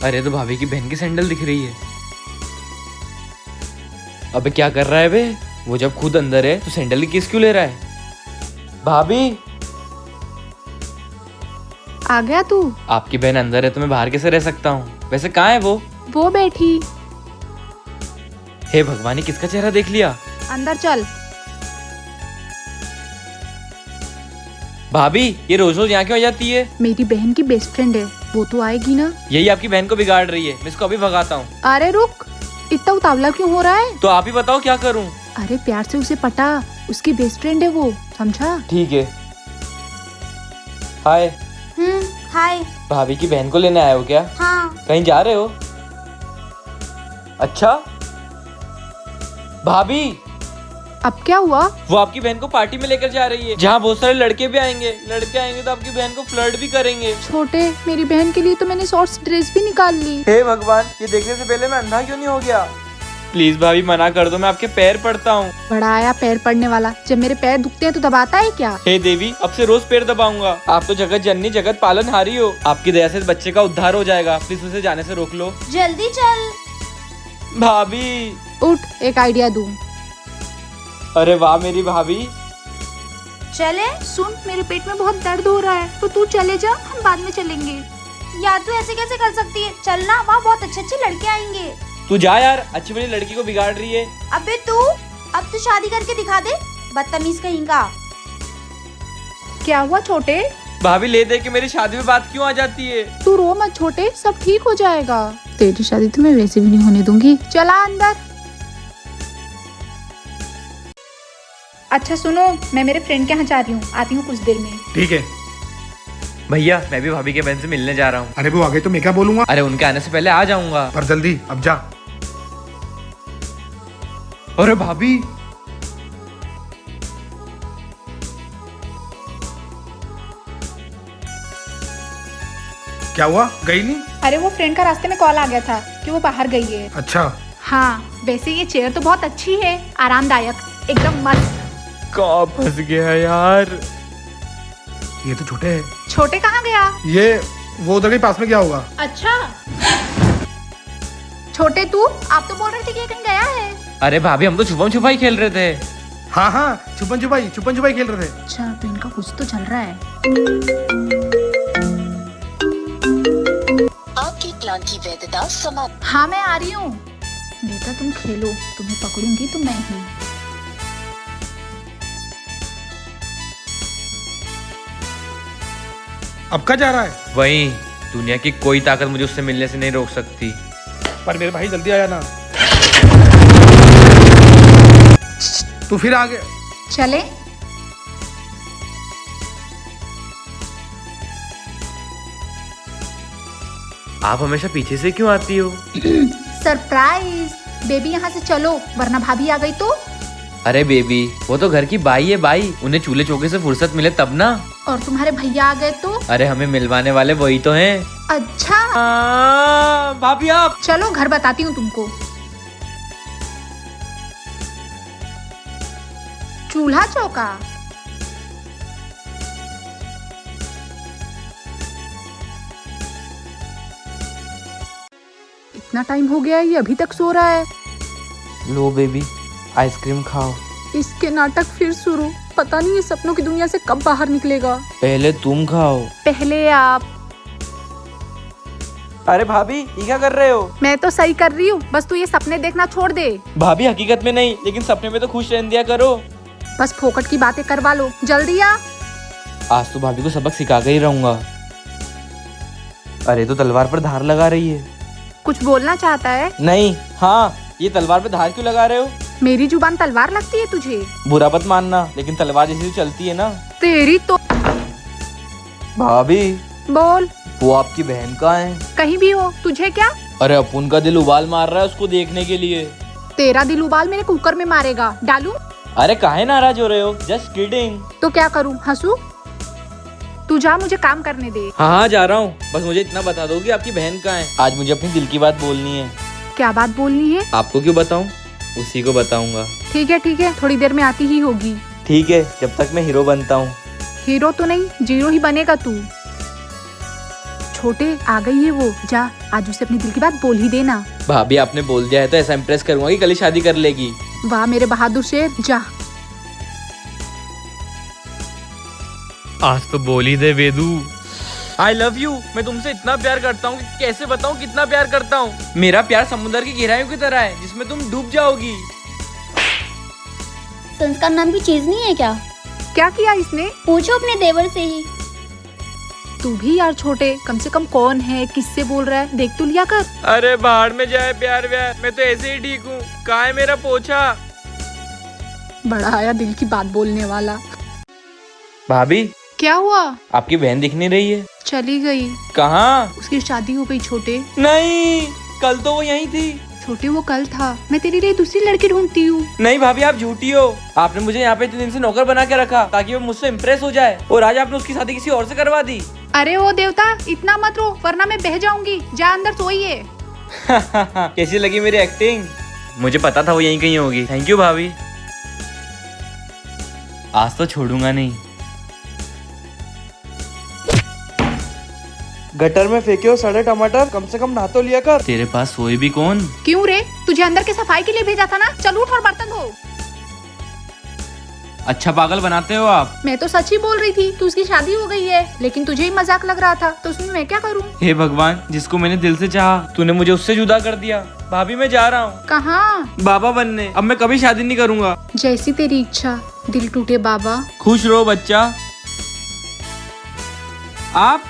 अरे तो भाभी की बहन की सैंडल दिख रही है। अबे क्या कर रहा है बे? वो जब खुद अंदर है तो सैंडल की किस क्यों ले रहा है? भाभी आ गया तू? आपकी बहन अंदर है तो मैं बाहर कैसे रह सकता हूँ? वैसे कहाँ है वो बैठी। हे भगवान, ये किसका चेहरा देख लिया? अंदर चल। भाभी ये रोज रोज यहाँ क्यों आ जाती है? मेरी बहन की बेस्ट फ्रेंड है, वो तो आएगी ना। यही आपकी बहन को बिगाड़ रही है, मैं इसको अभी भगाता हूँ। अरे रुक, इतना उतावला क्यों हो रहा है? तो आप ही बताओ क्या करूँ? अरे प्यार से उसे पटा, उसकी बेस्ट फ्रेंड है वो, समझा? ठीक है। हाय। हाय। भाभी की बहन को लेने आए हो क्या? हाँ। कहीं जा रहे हो? अच्छा भाभी, अब क्या हुआ? वो आपकी बहन को पार्टी में लेकर जा रही है, जहाँ बहुत सारे लड़के भी आएंगे। लड़के आएंगे तो आपकी बहन को फ्लर्ट भी करेंगे। छोटे, मेरी बहन के लिए तो मैंने शॉर्ट्स ड्रेस भी निकाल ली। हे भगवान, ये देखने से पहले मैं अंधा क्यों नहीं हो गया? प्लीज भाभी मना कर दो, मैं आपके पैर पड़ता हूँ। बड़ा आया पैर पड़ने वाला, जब मेरे पैर दुखते हैं तो दबाता है क्या? हे देवी, अब से रोज पैर दबाऊंगा। आप तो जगत जननी जगत पालनहारी हो, आपकी दया से इस बच्चे का उद्धार हो जाएगा। प्लीज उसे जाने से रोक लो। जल्दी चल। भाभी उठ, एक आइडिया दूं। अरे वाह मेरी भाभी। चले। सुन, मेरे पेट में बहुत दर्द हो रहा है, तो तू चले जा, हम बाद में चलेंगे। यार तू ऐसे कैसे कर सकती है? चलना, वहाँ बहुत अच्छे अच्छे लड़के आएंगे। तू जा यार, अच्छी बड़ी लड़की को बिगाड़ रही है। अबे तू अब तो शादी करके दिखा दे, बदतमीज कहीं का। क्या हुआ छोटे? भाभी ले दे के मेरी शादी में बात क्यों आ जाती है? तू रो मत छोटे, सब ठीक हो जाएगा। तेरी शादी तो मैं वैसे भी नहीं होने दूंगी। चला अंदर। अच्छा सुनो, मैं मेरे फ्रेंड के यहाँ जा रही हूँ, आती हूँ कुछ देर में। ठीक है भैया, मैं भी भाभी के बहन से मिलने जा रहा हूँ। अरे वो आ गई तो मैं क्या बोलूंगा? अरे उनके आने से पहले आ जाऊंगा। पर जल्दी अब जा। अरे भाभी, क्या हुआ, गई नहीं? अरे वो फ्रेंड का रास्ते में कॉल आ गया था कि वो बाहर गई है। अच्छा। हाँ, वैसे ये चेयर तो बहुत अच्छी है, आरामदायक, एकदम मस्त। कहाँ फंस गया यार? ये तो छोटे है। छोटे कहाँ गया? ये वो उधर के पास में क्या होगा? अच्छा छोटे, तू आप तो बोल रहे थे कि ये कहीं गया है। अरे भाभी, हम तो छुपम छुपाई खेल रहे थे। हाँ हाँ, छुपन छुपाई खेल रहे थे। अच्छा, तो इनका कुछ तो चल रहा है। आपकी प्लान की वैधता समाप्त। हाँ मैं आ रही हूँ। बेटा तुम खेलो, तुम्हें पकड़ूंगी तो मैं ही। अब क्या जा रहा है? वही, दुनिया की कोई ताकत मुझे उससे मिलने से नहीं रोक सकती। पर मेरे भाई जल्दी आ जाना। तू फिर आ गया। चले। आप हमेशा पीछे से क्यों आती हो? सरप्राइज बेबी, यहाँ से चलो वरना भाभी आ गई तो। अरे बेबी, वो तो घर की बाई है बाई, उन्हें चूल्हे चौके से फुर्सत मिले तब ना। और तुम्हारे भैया आ गए तो। अरे हमें मिलवाने वाले वही तो हैं। अच्छा भाभी आप। चलो घर बताती हूँ तुमको। चूल्हा चौका। इतना टाइम हो गया है, ये अभी तक सो रहा है। लो बेबी, आइसक्रीम खाओ। इसके नाटक फिर शुरू, पता नहीं ये सपनों की दुनिया से कब बाहर निकलेगा। पहले तुम खाओ। पहले आप। अरे भाभी, ये क्या कर रहे हो? मैं तो सही कर रही हूँ, बस तू ये सपने देखना छोड़ दे। भाभी हकीकत में नहीं, लेकिन सपने में तो खुश रहने दिया करो। बस फोकट की बातें करवा लो, जल्दी आ। आज तो भाभी को सबक सिखा के ही रहूंगा। अरे तो तलवार पर धार लगा रही है। कुछ बोलना चाहता है? नहीं। हाँ, ये तलवार पे धार क्यों लगा रहे हो? मेरी जुबान तलवार लगती है तुझे? बुरा मत मानना, लेकिन तलवार जैसी तो चलती है ना। तेरी तो। भाभी, बोल। वो आपकी बहन कहाँ है? कहीं भी हो, तुझे क्या? अरे अपुन का दिल उबाल मार रहा है उसको देखने के लिए। तेरा दिल उबाल मेरे कुकर में मारेगा, डालूं? अरे काहे नाराज हो रहे हो? Just kidding. तो क्या करूं, हंसू? तू जा, मुझे काम करने दे। हाँ जा रहा हूँ, बस मुझे इतना बता दो कि आपकी बहन कहाँ है। आज मुझे अपनी दिल की बात बोलनी है। क्या बात बोलनी है? आपको क्यों बताऊँ, उसी को बताऊंगा। ठीक है, थोड़ी देर में आती ही होगी। ठीक है, जब तक मैं हीरो बनता हूँ। हीरो तो नहीं, जीरो ही बनेगा तू। छोटे आ गई है वो, जा आज उसे अपने दिल की बात बोल ही देना। भाभी आपने बोल दिया है तो ऐसा इम्प्रेस करूंगा कि कल ही शादी कर लेगी। वाह मेरे बहादुर शेर, जा। आज तो बोल ही दे वेदू। I love you. मैं तुमसे इतना प्यार करता हूँ कि कैसे बताऊँ कितना प्यार करता हूँ। मेरा प्यार समुद्र की गहराइयों की तरह है जिसमें तुम डूब जाओगी। संस्कार नाम की चीज नहीं है क्या? क्या किया इसने? पूछो अपने देवर से ही। तू भी यार छोटे, कम से कम कौन है, किससे बोल रहा है, देख तो लिया कर। अरे बाहर में जाए प्यार व्यार, मैं तो ऐसे ही ठीक हूँ। कहाँ है मेरा पोछा? बड़ा आया दिल की बात बोलने वाला। भाभी क्या हुआ? आपकी बहन दिख नहीं रही है। चली गई। कहाँ? उसकी शादी हो गई छोटे। नहीं, कल तो वो यहीं थी। छोटे वो कल था, मैं तेरे लिए दूसरी लड़की ढूंढती हूँ। नहीं भाभी आप झूठी हो। आपने मुझे यहाँ पे इतने दिन से नौकर बना के रखा ताकि वो मुझसे इम्प्रेस हो जाए, और आज आपने उसकी शादी किसी और से करवा दी। अरे ओ देवता, इतना मत रो वरना मैं बह जाऊंगी। जा अंदर सोइए। कैसी लगी मेरी एक्टिंग? मुझे पता था वो यहीं कहीं होगी। थैंक यू भाभी। आज तो छोड़ूंगा नहीं। गटर में फेंके हो सड़े टमाटर, कम से कम नहा तो लिया कर। तेरे पास सोए भी कौन? क्यों रे, तुझे अंदर के सफाई के लिए भेजा था ना। चल उठ और बर्तन धो। अच्छा पागल बनाते हो आप। मैं तो सच ही बोल रही थी कि उसकी शादी हो गई है, लेकिन तुझे ही मजाक लग रहा था, तो उसमें मैं क्या करूं? हे भगवान, जिसको मैंने दिल से चाहा तूने मुझे उससे जुदा कर दिया। भाभी मैं जा रहा हूँ। कहाँ? बाबा बनने। अब मैं कभी शादी नहीं करूंगा। जैसी तेरी इच्छा। दिल टूटे बाबा। खुश रहो बच्चा। आप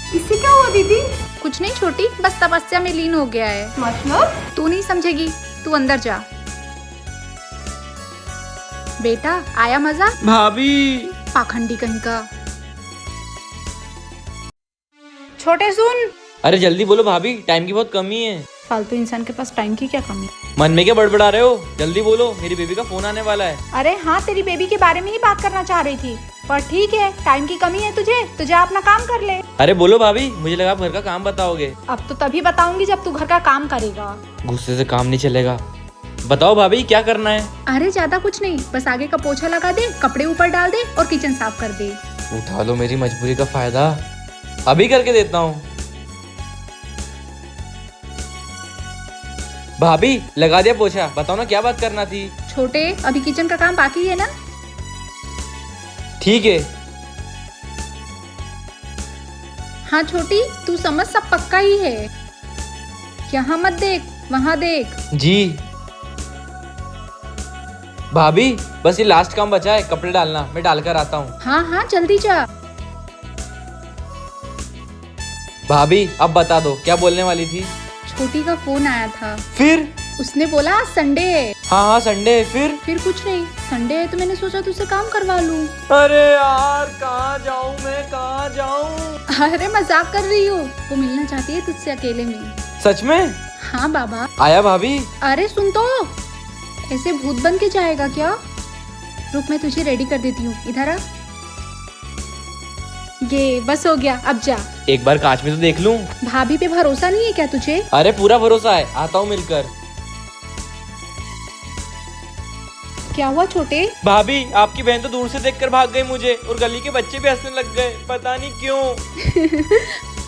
इससे क्या हुआ दीदी? कुछ नहीं छोटी, बस तपस्या में लीन हो गया है। मतलब? तू नहीं समझेगी, तू अंदर जा। बेटा आया मजा? भाभी। पाखंडी कहीं का। छोटे सुन। अरे जल्दी बोलो भाभी, टाइम की बहुत कमी है। फालतू इंसान के पास टाइम की क्या कमी? मन में क्या बड़बड़ा रहे हो? जल्दी बोलो, मेरी बेबी का फोन आने वाला है। अरे हाँ, तेरी बेबी के बारे में ही बात करना चाह रही थी, पर ठीक है, टाइम की कमी है तुझे तो जा अपना काम कर ले। अरे बोलो भाभी, मुझे लगा आप घर का काम बताओगे। अब तो तभी बताऊंगी जब तू घर का काम करेगा। गुस्से से काम नहीं चलेगा। बताओ भाभी क्या करना है? अरे ज्यादा कुछ नहीं, बस आगे का पोछा लगा दे, कपड़े ऊपर डाल दे और किचन साफ कर दे। उठा लो मेरी मजबूरी का फायदा। अभी करके देता हूँ। भाभी लगा दिया पोछा। बताओ ना क्या बात करना थी। छोटे, अभी किचन का काम बाकी है ना? ठीक है। हाँ छोटी, तू समझ सब पक्का ही है। यहाँ मत देख, वहाँ देख। जी भाभी, बस ये लास्ट काम बचा है, कपड़े डालना। मैं डालकर आता हूँ। हाँ हाँ जल्दी जा। भाभी अब बता दो क्या बोलने वाली थी। छोटी का फोन आया था। फिर? उसने बोला आज संडे है। हाँ हाँ संडे है। फिर कुछ नहीं, संडे है तो मैंने सोचा तुझसे काम करवा लूं। अरे यार कहाँ जाऊँ मैं, कहाँ जाऊँ? अरे मजाक कर रही हूँ, वो मिलना चाहती है तुझसे अकेले में। सच में? हाँ बाबा। आया भाभी। अरे सुन तो, ऐसे भूत बन के जाएगा क्या? रुक मैं तुझे रेडी कर देती हूँ, इधर आ। ये बस हो गया, अब जा। एक बार कांच में तो देख लूं। भाभी पे भरोसा नहीं है क्या तुझे? अरे पूरा भरोसा है, आता हूँ मिलकर। क्या हुआ छोटे? भाभी आपकी बहन तो दूर से देखकर भाग गई मुझे, और गली के बच्चे भी हंसने लग गए, पता नहीं क्यों।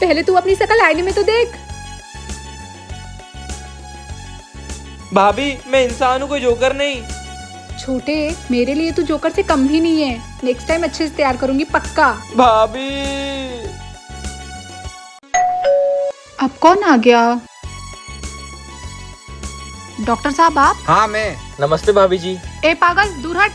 पहले तू अपनी शकल आईने में तो देख। भाभी मैं इंसान हूँ, कोई जोकर नहीं। छोटे, मेरे लिए तू जोकर से कम भी नहीं है। नेक्स्ट टाइम अच्छे से तैयार करूंगी पक्का। भाभी अब कौन आ गया? डॉक्टर साहब आप? हाँ मैं। नमस्ते भाभी जी। ए पागल, दूर हट।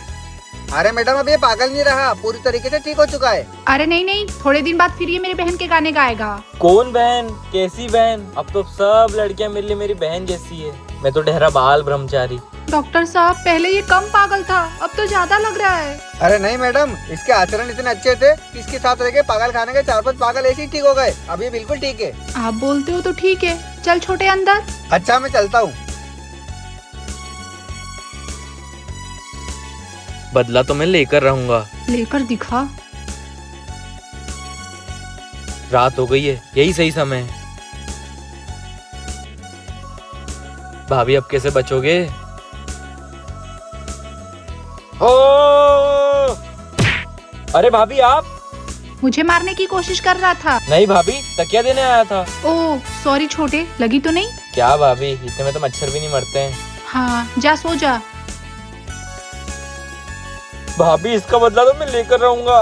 अरे मैडम अब ये पागल नहीं रहा, पूरी तरीके से ठीक हो चुका है। अरे नहीं नहीं, थोड़े दिन बाद फिर ये मेरे बहन के गाने गाएगा। कौन बहन? कैसी बहन? अब तो सब लड़कियां मेरे लिए मेरी बहन जैसी है। मैं तो ठहरा बाल ब्रह्मचारी। डॉक्टर साहब पहले ये कम पागल था, अब तो ज्यादा लग रहा है। अरे नहीं मैडम, इसके आचरण इतने अच्छे थे कि इसके साथ रह के पागल खाने के 4-5 पागल ऐसे ही ठीक हो गए। अब ये बिल्कुल ठीक है। आप बोलते हो तो ठीक है, चल छोटे अंदर। अच्छा मैं चलता हूँ। बदला तो मैं लेकर रहूंगा। लेकर दिखा। रात हो गई है, यही सही समय है। भाभी अब कैसे बचोगे? ओ! अरे भाभी आप? मुझे मारने की कोशिश कर रहा था। नहीं भाभी, तकिया देने आया था। ओह सॉरी छोटे, लगी तो नहीं? क्या भाभी, इतने में तो मच्छर भी नहीं मरते हैं। हाँ जा सो जा। भाभी इसका बदला तो मैं लेकर रहूंगा।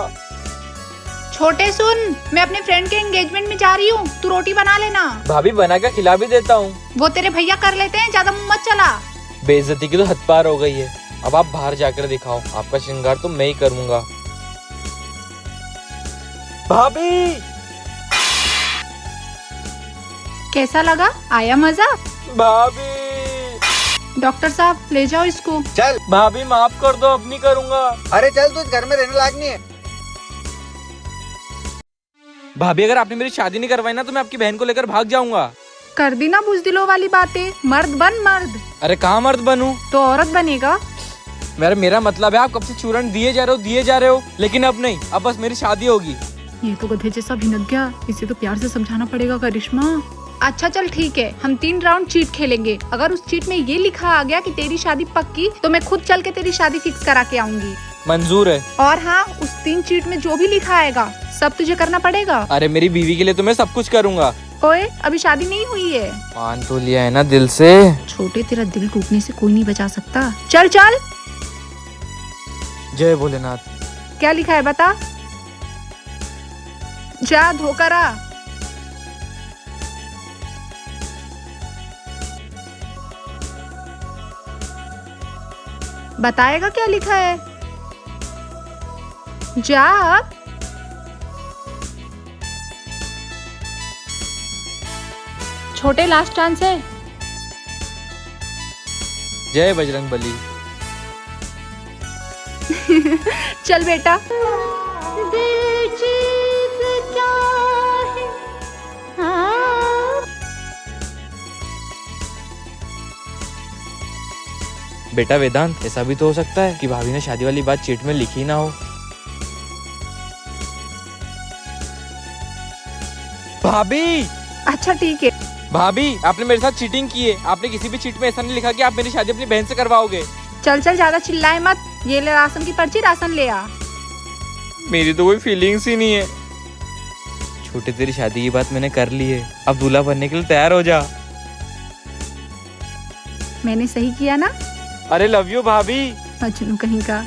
छोटे सुन, मैं अपने फ्रेंड के एंगेजमेंट में जा रही हूँ, तू रोटी बना लेना। भाभी बना के खिला भी देता हूँ। वो तेरे भैया कर लेते हैं, ज्यादा मुंह मत चला। बेइज्जती की तो हद पार हो गई है। अब आप बाहर जाकर दिखाओ, आपका श्रृंगार तो मैं ही करूंगा। भाभी कैसा लगा? आया मजा? भाभी डॉक्टर साहब ले जाओ इसको। चल। भाभी माफ कर दो, अब नहीं करूंगा। अरे चल, तू इस घर में रहने लायक नहीं है। भाभी अगर आपने मेरी शादी नहीं करवाई ना तो मैं आपकी बहन को लेकर भाग जाऊंगा। कर दी ना बुजदिलों वाली बातें, मर्द बन मर्द। अरे कहाँ मर्द बनूं? तो औरत बनेगा। मेरा मतलब है आप कब से चूरन दिए जा रहे हो, लेकिन अब नहीं, अब बस मेरी शादी होगी। ये तो गधे जैसा भिनक गया, इसे तो प्यार से समझाना पड़ेगा करिश्मा। अच्छा चल ठीक है, हम 3 राउंड चीट खेलेंगे। अगर उस चीट में ये लिखा आ गया कि तेरी शादी पक्की, तो मैं खुद चल के तेरी शादी फिक्स करा के आऊंगी। मंजूर है। और हाँ, उस 3 चीट में जो भी लिखा आएगा सब तुझे करना पड़ेगा। अरे मेरी बीवी के लिए तो मैं सब कुछ करूंगा। ओए अभी शादी नहीं हुई है। मान तो लिया है ना दिल से। छोटे तेरा दिल टूटने से कोई नहीं बचा सकता। चल चल। जय भोलेनाथ। क्या लिखा है बता? जा धोकर आ। बताएगा क्या लिखा है? जा अब। छोटे लास्ट चांस है। जय बजरंग बली। चल बेटा। बेटा वेदांत, ऐसा भी तो हो सकता है कि भाभी ने शादी वाली बात चीट में लिखी ना हो। भाभी अच्छा ठीक है। भाभी आपने मेरे साथ चीटिंग की है। आपने किसी भी चीट में ऐसा नहीं लिखा कि आप मेरी शादी अपनी बहन से करवाओगे। चल चल ज्यादा चिल्लाए मत। ये ले राशन की पर्ची, राशन ले आ। मेरी तो कोई फीलिंग्स ही नहीं है। छोटे तेरी शादी की बात मैंने कर ली है, अब दूल्हा बनने के लिए तैयार हो जा। मैंने सही किया ना? अरे लव यू भाभी। मजनू कहीं का।